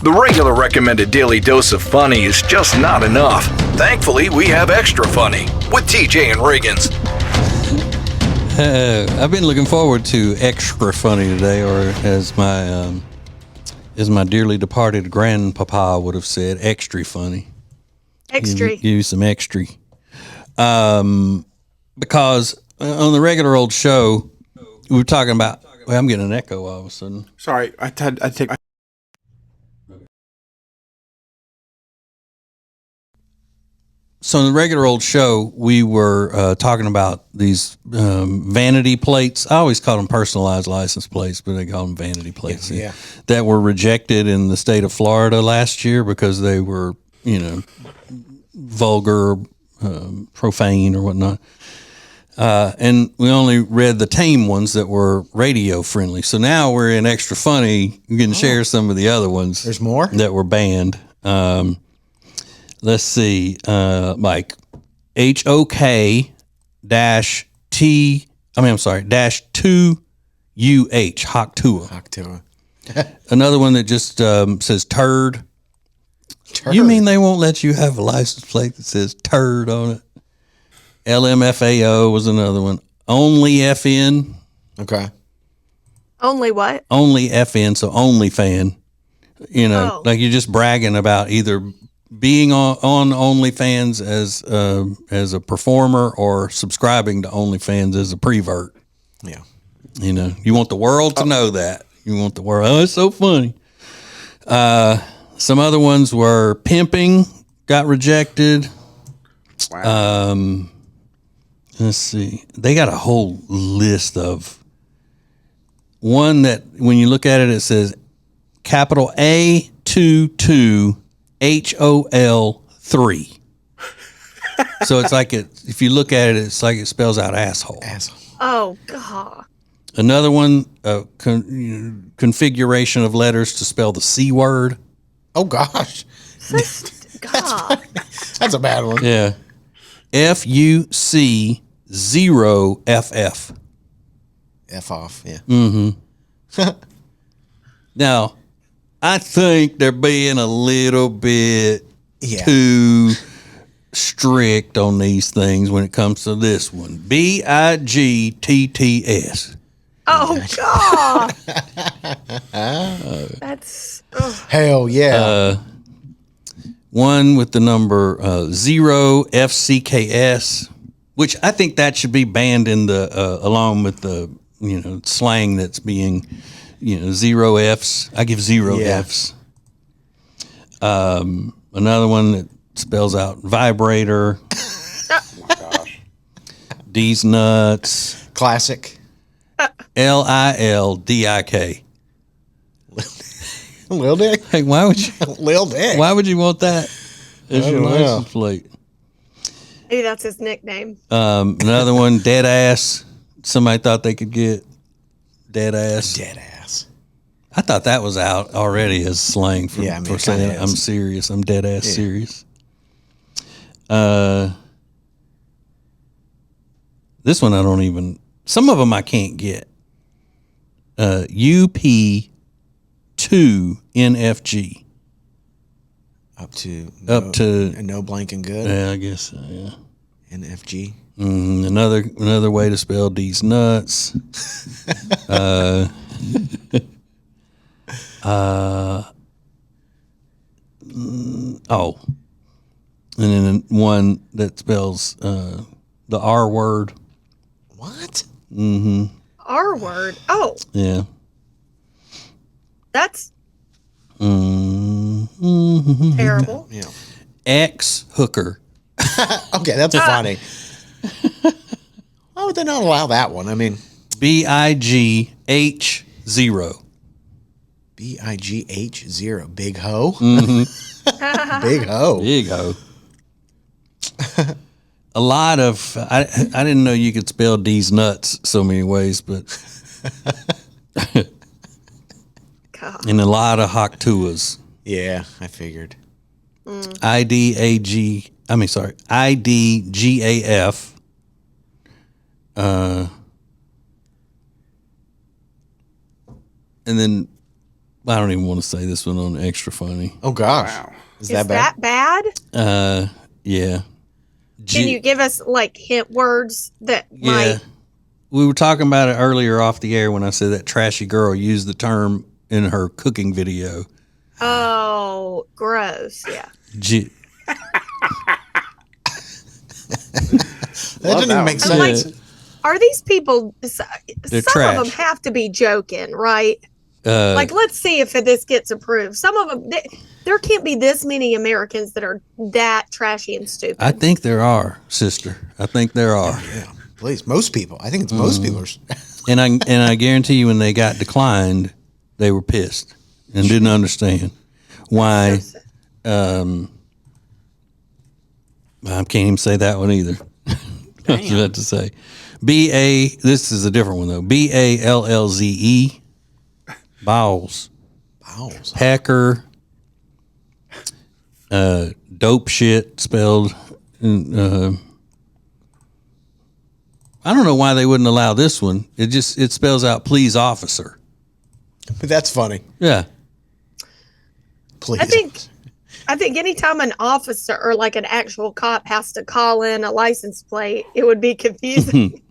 The regular recommended daily dose of funny is just not enough. Thankfully, we have Extra Funny with TJ and Riggins. I've been looking forward to Extra Funny today, or as my dearly departed grandpapa would have said, extra funny. Extra. Give you some extra. Because on the regular old show, we were talking about. Well, I'm getting an echo all of a sudden. Sorry, So in the regular old show, we were talking about these vanity plates. I always call them personalized license plates, but they call them vanity plates. Yeah. That were rejected in the state of Florida last year because they were, vulgar, profane, or whatnot. And we only read the tame ones that were radio friendly. So now we're in Extra Funny. You can share some of the other ones. There's more that were banned. Let's see, like HOK dash 2UH, Hoctua. Another one that just says turd. You mean they won't let you have a license plate that says turd on it? LMFAO was another one. Only FN. Okay. Only what? Only FN, so only fan. Like you're just bragging about either being on OnlyFans as a performer or subscribing to OnlyFans as a prevert. Yeah. You want the world to know that. You want the world. Oh, it's so funny. Some other ones were pimping, got rejected. Wow. Let's see. They got a whole list of one that when you look at it, it says capital A22 HOL 3. So it's like if you look at it, it's like it spells out asshole. Oh, God. Another one, configuration of letters to spell the C word. Oh, gosh. God. That's a bad one. Yeah. FUC 0FF. F off, yeah. Mm-hmm. Now, I think they're being a little bit too strict on these things when it comes to this one. BIGTTS. Oh, God. That's... Hell yeah. One with the number 0 FCKS, which I think that should be banned in the along with the slang that's being 0 Fs. I give 0 Fs. Another one that spells out vibrator. Oh my gosh. D's nuts. Classic. LILDIK. Lil Dick? Hey, why would you? Lil Dick. Why would you want that as your don't know. license plate? Maybe that's his nickname. Another one, dead ass. Somebody thought they could get dead ass. Dead ass. I thought that was out already as slang for saying I'm serious. I'm dead ass serious. This one I don't even. Some of them I can't get. UP2 NFG. Up to no blank and good. Yeah, I guess so, yeah. NFG. Another way to spell these nuts. And then one that spells the R word. What? Mm-hmm. R word? Oh. Yeah. That's mm-hmm. terrible. Yeah. Ex hooker. Okay, that's funny. Why would they not allow that one? I mean, BIGH0. BIGH0. Big hoe? Mm-hmm. Big hoe. Big hoe. A lot of, I didn't know you could spell these nuts so many ways, but, and a lot of Hoctuas. Yeah, I figured. IDGAF. And then I don't even want to say this one on Extra Funny. Oh gosh. Wow. Is Is that bad? bad? Yeah. Can you give us like hint words that Yeah. might? We were talking about it earlier off the air when I said that trashy girl used the term in her cooking video. Oh, gross. Yeah. G- That doesn't even make I'm like, sense. are these people? Some trash. of them have to be joking, right? uh, Like, let's see if this gets approved. Some of them, there can't be this many Americans that are that trashy and stupid. I think there are, sister. I think there are. Yeah, please. Most people. I think it's most people. And I guarantee you when they got declined, they were pissed and didn't understand why. I can't even say that one either. I was about to say. This is a different one though. Ballze. Bowles. Bowels. Hacker. Dope shit spelled. I don't know why they wouldn't allow this one. It spells out please officer. But that's funny. Yeah. Please. I think anytime an officer or like an actual cop has to call in a license plate, it would be confusing.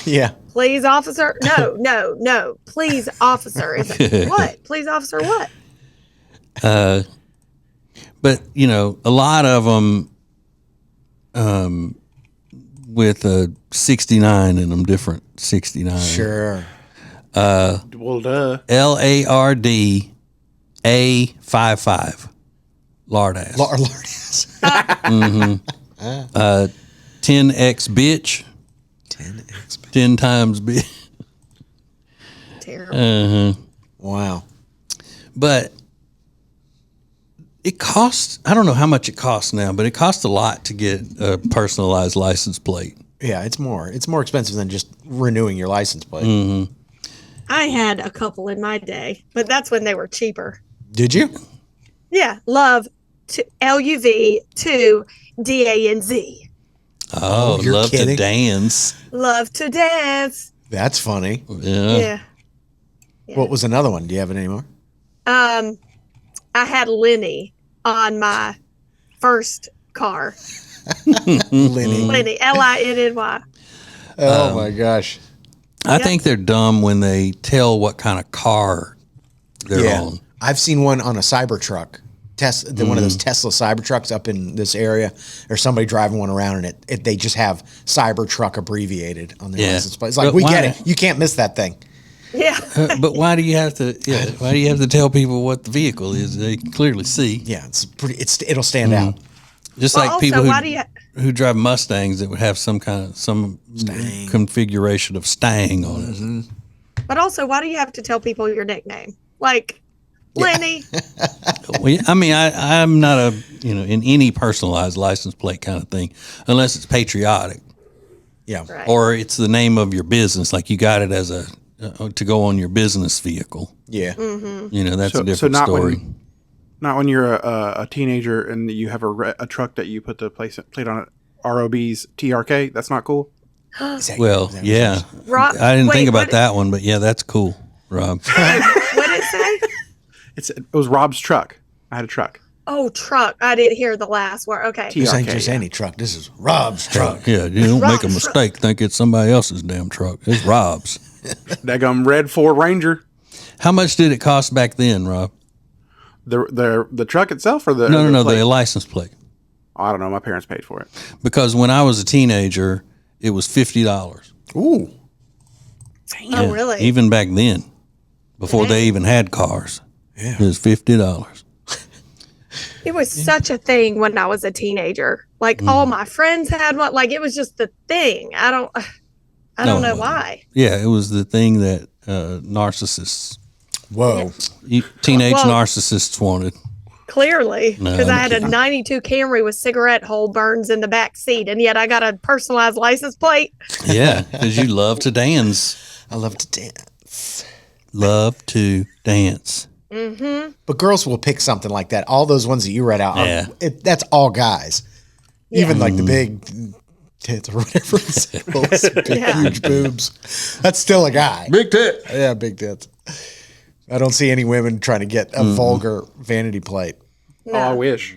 Yeah. Please, officer? No. Please, officer. What? Please, officer, what? But, a lot of them with a 69 in them, different 69. Sure. Well, duh. LARDA55. Lardass. Lardass. 10x bitch. 10x. 10 times bitch. Terrible. Wow. But it costs, I don't know how much it costs now, but it costs a lot to get a personalized license plate. Yeah, it's more expensive than just renewing your license plate. Mm-hmm. I had a couple in my day, but that's when they were cheaper. Did you? Yeah, love to LUV to DANZ. Oh, you're love kidding. to dance. Love to dance. That's funny. Yeah. Yeah. What was another one? Do you have it anymore? I had Lenny on my first car. Lenny. Lenny, Linny. Oh my gosh. I think they're dumb when they tell what kind of car they're on. I've seen one on a Cybertruck. One of those Tesla Cybertrucks up in this area, or somebody driving one around, and they just have Cybertruck abbreviated on their license plate. It's like, But we why? get it. You can't miss that thing. Yeah. But why do you have to? Yeah, why do you have to tell people what the vehicle is? They can clearly see. Yeah, it'll stand out. Just Well, like also, people why do you? who drive Mustangs that would have some configuration of Stang on it. Mm-hmm. But also, why do you have to tell people your nickname? Like Lenny. Well, I mean, I'm not a in any personalized license plate kind of thing, unless it's patriotic Yeah. Right. or it's the name of your business, like you got it as a to go on your business vehicle. Yeah. That's a different not story. Not when you're a teenager and you have a truck that you put the plate on it. ROB's TRK. That's not cool. Well, yeah, Rob, I didn't think about what that one, but yeah, that's cool, Rob. What did it say? It was Rob's truck. I had a truck. Oh, truck. I didn't hear the last word. Okay. This ain't TRK, just yeah. any truck. This is Rob's truck. Yeah, you don't make a Rob's mistake. Think it's somebody else's damn truck. It's Rob's. Daggum red Ford Ranger. How much did it cost back then, Rob? The truck itself or the No, plate? the license plate. I don't know. My parents paid for it. Because when I was a teenager, it was $50. Ooh. Oh, really? Even back then, before they even had cars, it was $50. It was such a thing when I was a teenager. Like all my friends had one. Like it was just the thing. I don't know why. Yeah, it was the thing that narcissists, Whoa. teenage Well- narcissists wanted. Clearly, No, because I I'm had a kidding. 92 Camry with cigarette hole burns in the back seat, and yet I got a personalized license plate. Yeah, because you love to dance. I love to dance. Love to dance. But girls will pick something like that. All those ones that you read out, Yeah. that's all guys. Even like the big tits or whatever. Those big, Yeah. huge boobs. That's still a guy. Big tit. Yeah, big tits. I don't see any women trying to get a vulgar vanity plate. Oh, I wish.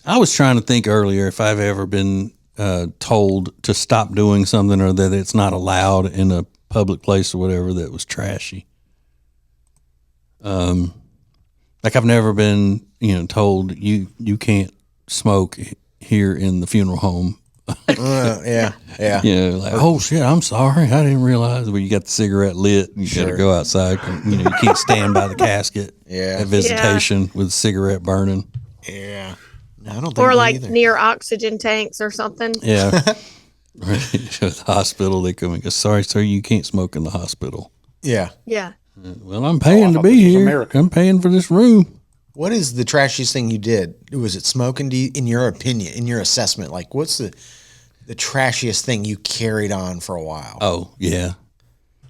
I was trying to think earlier if I've ever been told to stop doing something or that it's not allowed in a public place or whatever that was trashy. Like I've never been, told you can't smoke here in the funeral home. Yeah. Like, oh shit, I'm sorry, I didn't realize. Well, you got the cigarette lit, and you got to go outside. You can't stand by the casket. Yeah. At visitation with the cigarette burning. Yeah. No, I don't think Or me like either. near oxygen tanks or something. Yeah. Right. At the hospital, they come and go, sorry, sir, you can't smoke in the hospital. Yeah. Yeah. Well, I'm paying to be this was here. America. I'm paying for this room. What is the trashiest thing you did? Was it smoking? In your opinion, in your assessment, like what's the trashiest thing you carried on for a while? Oh, yeah.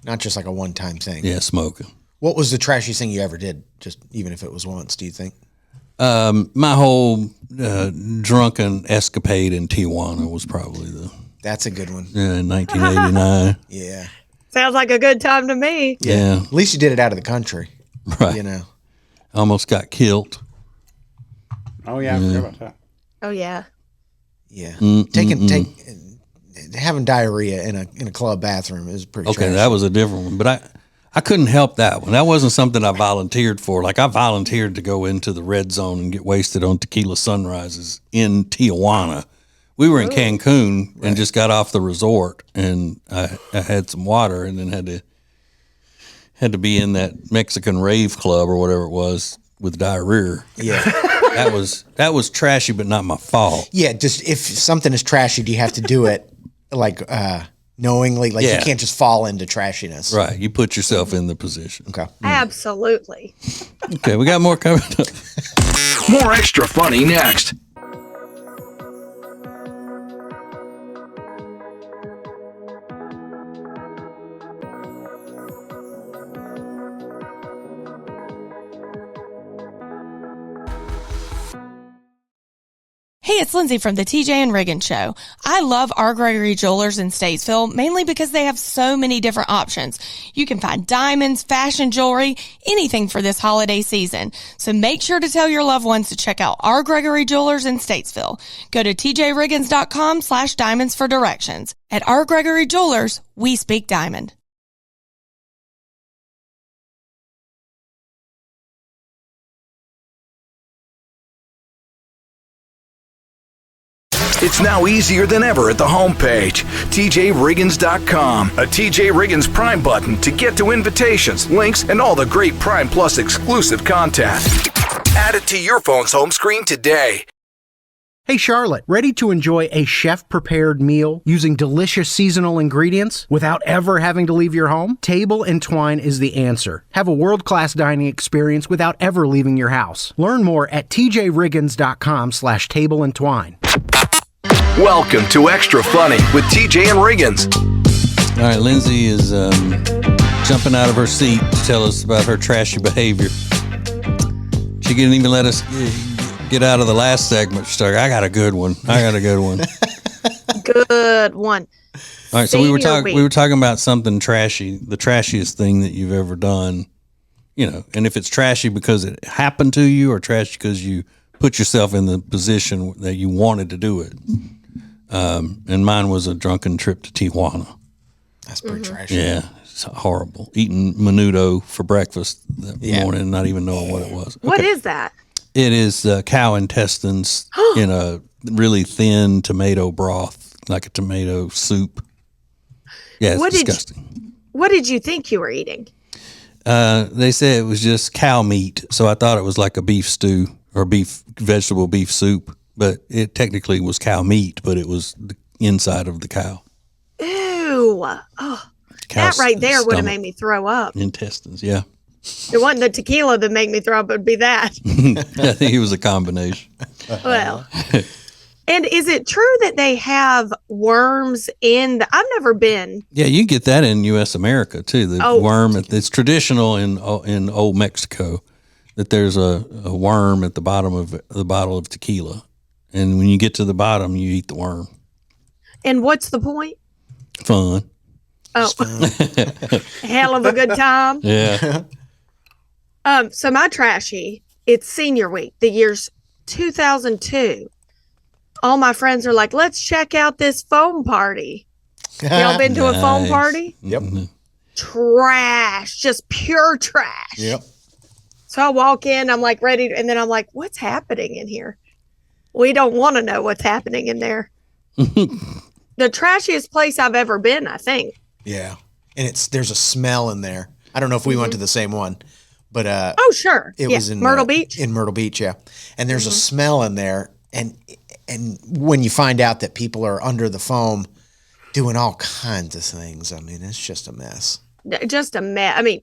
Not just like a one-time thing. Yeah, smoking. What was the trashiest thing you ever did? Just even if it was once, do you think? My whole drunken escapade in Tijuana was probably That's a good one. in 1989. Yeah. Sounds like a good time to me. Yeah, At least you did it out of the country. right. You know. Almost got killed. Oh, yeah, I forgot about that. Oh yeah. Yeah. Having diarrhea in a club bathroom is pretty Okay, trashy. that was a different one, but I couldn't help that one. That wasn't something I volunteered for. Like I volunteered to go into the red zone and get wasted on tequila sunrises in Tijuana. We were in Cancun and just got off the resort, and I had some water, and then had to be in that Mexican rave club or whatever it was with diarrhea. Yeah. That was trashy, but not my fault. Yeah, just if something is trashy, do you have to do it like knowingly? Like Yeah. you can't just fall into trashiness. Right, you put yourself in the position. Okay. Absolutely. Okay, we got more coming up. More extra funny next. Hey, it's Lindsay from the TJ and Riggins Show. I love our Gregory Jewelers in Statesville, mainly because they have so many different options. You can find diamonds, fashion jewelry, anything for this holiday season. So make sure to tell your loved ones to check out our Gregory Jewelers in Statesville. Go to tjriggins.com/diamonds for directions. At our Gregory Jewelers, we speak diamond. It's now easier than ever at the homepage, tjriggins.com. A TJ Riggins Prime button to get to invitations, links, and all the great Prime Plus exclusive content. Add it to your phone's home screen today. Hey Charlotte, ready to enjoy a chef-prepared meal using delicious seasonal ingredients without ever having to leave your home? Table and Twine is the answer. Have a world-class dining experience without ever leaving your house. Learn more at tjriggins.com/table and twine. Welcome to Extra Funny with TJ and Riggins. All right, Lindsay is jumping out of her seat to tell us about her trashy behavior. She didn't even let us get out of the last segment. She's like, I got a good one. Good one. All right, so we were Senior talking about something trashy, the trashiest thing that you've ever done, and if it's trashy because it happened to you or trashy because you put yourself in the position that you wanted to do it. And mine was a drunken trip to Tijuana. That's pretty trashy. Yeah, it's horrible. Eating menudo for breakfast that morning and not even knowing what it was. What is that? It is cow intestines in a really thin tomato broth, like a tomato soup. Yeah, it's disgusting. What did you think you were eating? They said it was just cow meat, so I thought it was like a beef stew or vegetable beef soup, but it technically was cow meat, but it was the inside of the cow. Ew. Oh, Cow's that right there would have stomach. made me throw up. Intestines, yeah. It wasn't the tequila that made me throw up, it would be that. I think it was a combination. Well. And is it true that they have worms I've never been. Yeah, you get that in U.S. America too. The worm, it's traditional in old Mexico that there's a worm at the bottom of the bottle of tequila. And when you get to the bottom, you eat the worm. And what's the point? Fun. Oh, hell of a good time. Yeah. So my trashy, it's senior week, the year's 2002. All my friends are like, let's check out this foam party. Y'all been to a foam party? Yep. Trash, just pure trash. Yep. So I walk in, I'm like ready to, and then I'm like, what's happening in here? We don't want to know what's happening in there. The trashiest place I've ever been, I think. Yeah. And there's a smell in there. I don't know if we went to the same one, but oh sure. It was in Myrtle Beach. In Myrtle Beach, yeah. And there's a smell in there, and when you find out that people are under the foam doing all kinds of things, I mean, it's just a mess. Just a mess. I mean,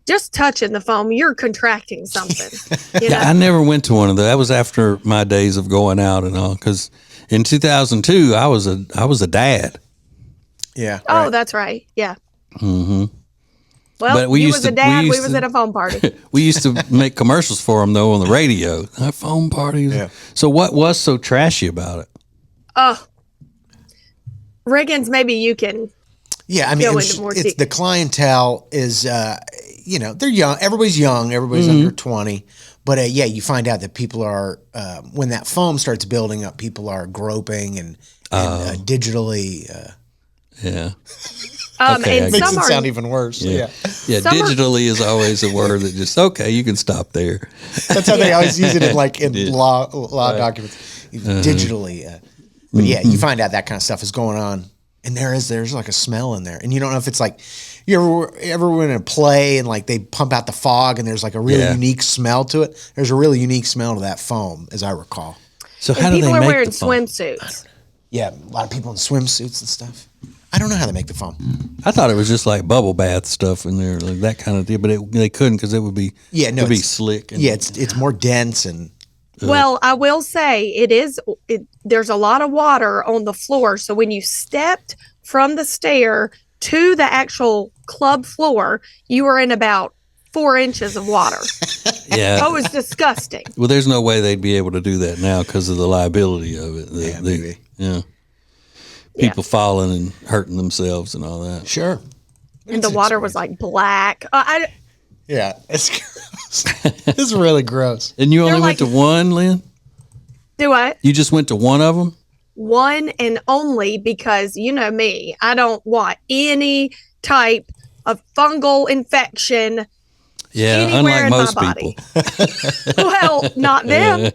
just touching the foam, you're contracting something. You know? I never went to one of those. That was after my days of going out and all. Because in 2002, I was a dad. Yeah. Oh, right. that's right. Yeah. Mm-hmm. Well, But we you used was to- a dad. we We used was to- at a foam party. We used to make commercials for them though on the radio. Foam parties. Yeah. So what was so trashy about it? Oh, Riggins, maybe you can. Yeah, I mean, Go it's into more deep. the clientele is, they're young. Everybody's young. Everybody's under 20. But yeah, you find out that people are, when that foam starts building up, people are groping and digitally. Yeah. And I Makes some it are sound even worse. Yeah. Yeah. Some are- Digitally is always a word that just, okay, you can stop there. That's how they always use it in law documents. Digitally. But yeah, you find out that kind of stuff is going on. And there's like a smell in there. And you don't know if it's like, you ever in a play and like they pump out the fog and there's like a really unique smell to it. There's a really unique smell to that foam, as I recall. So and how do they people are make wearing the foam? swimsuits. Yeah, a lot of people in swimsuits and stuff. I don't know how they make the foam. I thought it was just like bubble bath stuff in there, like that kind of deal. But they couldn't because it would be it'd be slick. And, it's more dense and Well, I will say there's a lot of water on the floor. So when you stepped from the stair to the actual club floor, you were in about 4 inches of water. yeah. Oh, it was disgusting. Well, there's no way they'd be able to do that now because of the liability of it. maybe. People falling and hurting themselves and all that. sure. And the water was like black. Yeah, it's gross. It's really gross. And you only They're went to like- one, Lynn? Do I? You just went to one of them? One and only because you know me. I don't want any type of fungal infection. Yeah, Anywhere unlike in my most body. people. Well, not them.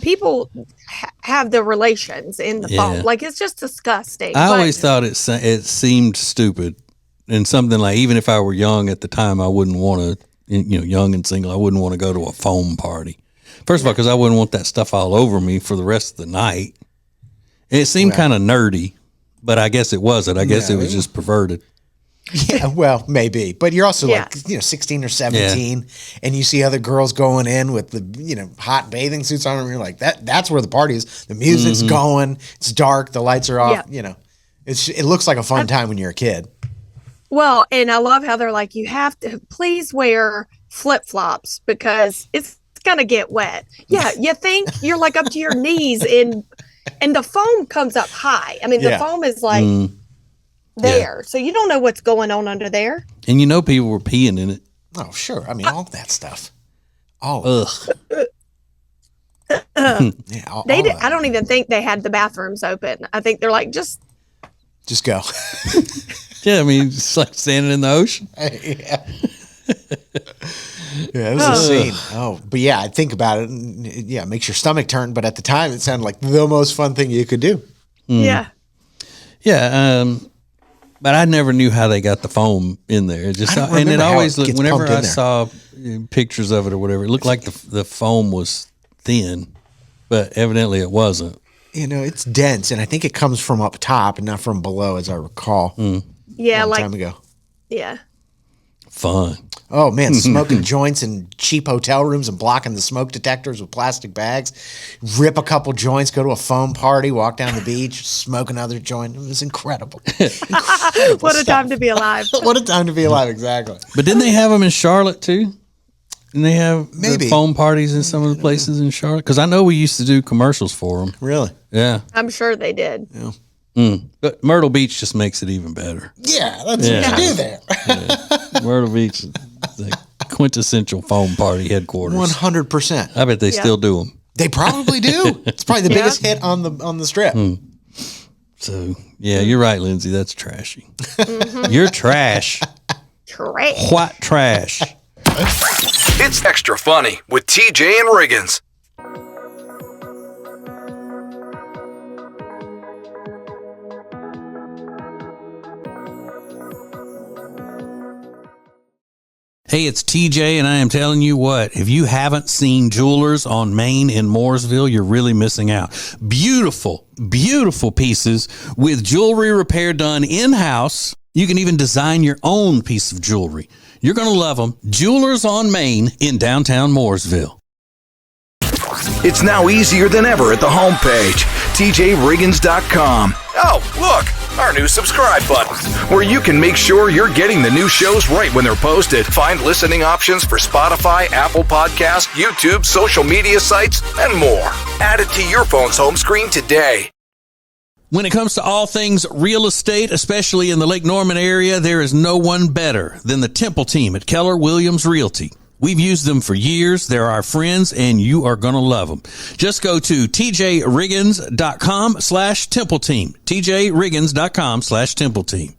People have the relations in the Yeah. foam. Like it's just disgusting. I But always thought it seemed stupid and something like, even if I were young at the time, I wouldn't want to, young and single, I wouldn't want to go to a foam party. First of all, because I wouldn't want that stuff all over me for the rest of the night. And it seemed kind of nerdy, but I guess it wasn't. I guess it was just perverted. Yeah, well, maybe. But you're also Yeah. like, 16 or 17, and you see other girls going in with the, hot bathing suits on, and you're like, that's where the party is. The music's going, it's dark, the lights are off, it looks like a fun time when you're a kid. Well, and I love how they're like, you have to please wear flip flops because it's gonna get wet. Yeah, you think you're like up to your knees and the foam comes up high. I mean, the foam is like there, so you don't know what's going on under there. And people were peeing in it. Oh, sure. I mean, all that stuff. Oh, Ugh. yeah. All They did. that. I don't even think they had the bathrooms open. I think they're like, just go. Yeah, I mean, it's like standing in the ocean. Yeah, it was a scene. Oh, but yeah, I think about it. And it makes your stomach turn. But at the time, it sounded like the most fun thing you could do. yeah. Yeah, but I never knew how they got the foam in there. It just I don't and it remember how always it looked. gets Whenever pumped in I there. saw pictures of it or whatever, it looked like the foam was thin, but evidently it wasn't. It's dense, and I think it comes from up top and not from below, as I recall. Yeah, Long like time ago. yeah. Fun. Oh man, smoking joints in cheap hotel rooms and blocking the smoke detectors with plastic bags. Rip a couple joints, go to a foam party, walk down the beach, smoke another joint. It was incredible. What a time to be alive. What a time to be alive, exactly. But didn't they have them in Charlotte too? And they have Maybe. the foam parties in some of the places in Charlotte? Because I know we used to do commercials for them. Really? Yeah. I'm sure they did. But Myrtle Beach just makes it even better. Yeah, that's what you do there. Myrtle Beach, The quintessential foam party headquarters. 100%. I bet they still do them. They probably do. It's probably the biggest hit on the strip. So, yeah, you're right, Lindsay. That's trashy. You're trash. Trash. White trash. It's Extra Funny with TJ and Riggins. Hey, it's TJ, and I am telling you what, if you haven't seen Jewelers on Main in Mooresville, you're really missing out. Beautiful, beautiful pieces with jewelry repair done in-house. You can even design your own piece of jewelry. You're going to love them. Jewelers on Main in downtown Mooresville. It's now easier than ever at the homepage, TJRiggins.com. Oh, look, our new subscribe button, where you can make sure you're getting the new shows right when they're posted. Find listening options for Spotify, Apple Podcasts, YouTube, social media sites, and more. Add it to your phone's home screen today. When it comes to all things real estate, especially in the Lake Norman area, there is no one better than the Temple team at Keller Williams Realty. We've used them for years. They're our friends, and you are going to love them. Just go to tjriggins.com/Temple Team. tjriggins.com/Temple Team.